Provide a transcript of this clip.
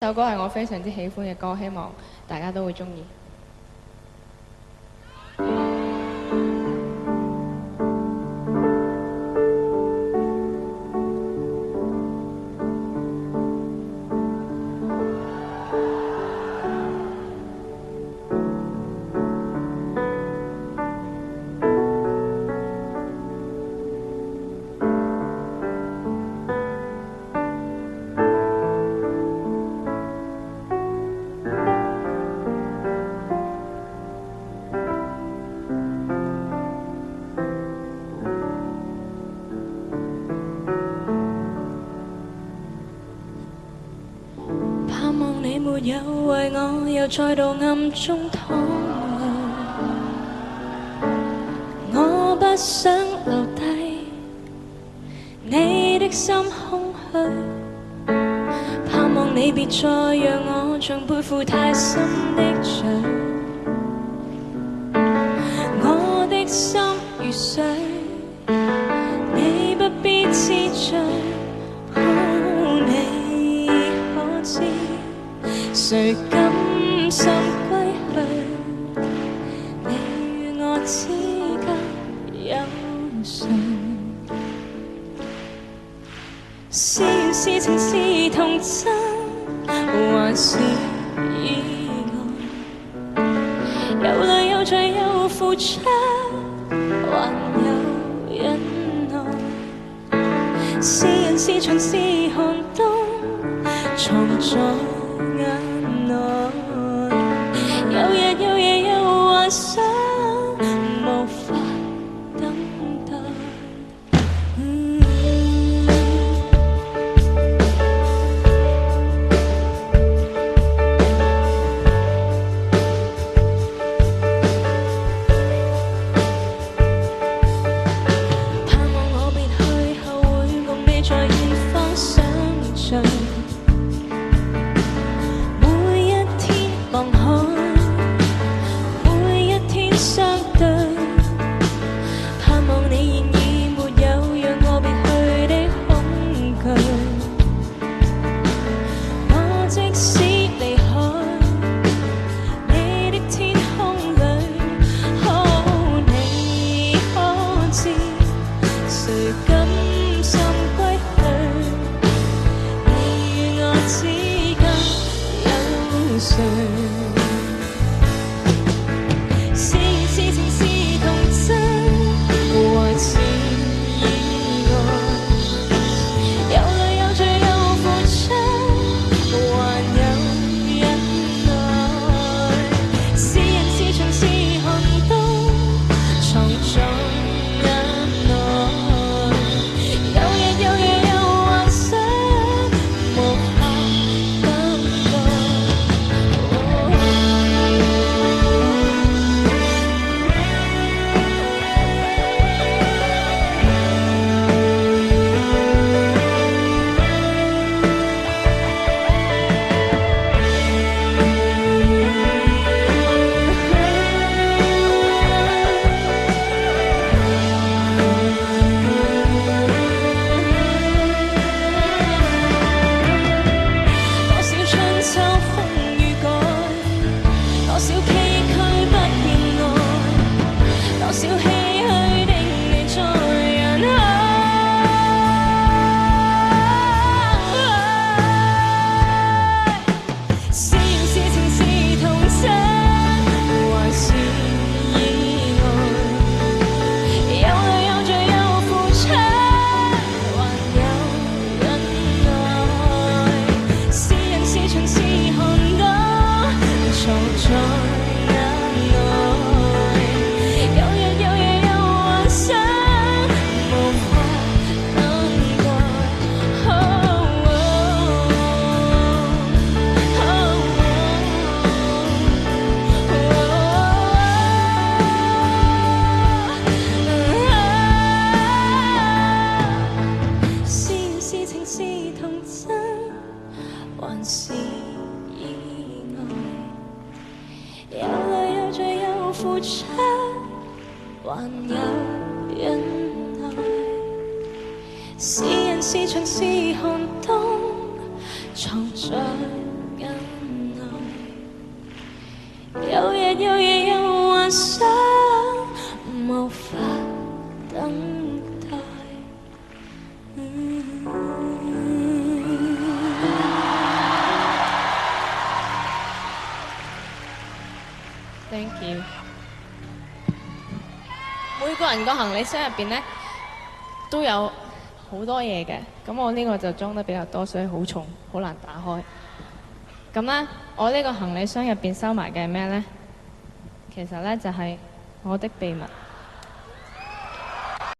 這首歌係我非常之喜歡嘅歌，希望大家都會鍾意。沒有為我又再度暗中淌淚，我不想留低你的心空虛，盼望你別再讓我像背負太深的罪，我的心如水，你不必痴醉，你可知誰甘心歸去？你與我之間有誰？是緣是情是童真，還是意外？有淚有罪有付出，還有忍耐。是人是牆是寒冬，藏在眼內，有日有夜有幻想，無法等待。盼望我別去後會共你在遠方相聚。是緣是情是童真，還是意外？有淚有罪有付出，還有忍耐。是人是牆是寒冬，藏在眼內。有日有夜有幻想，無法等待。還是意外，有淚有罪有付出，還有忍耐。是人是牆是寒冬，藏在 Thank you。每個人個行李箱入邊呢，都有好多嘢嘅，咁我呢個就裝得比較多，所以好重，好難打開。咁呢，我呢個行李箱入邊收埋嘅係咩呢？其實呢，就係我的秘密。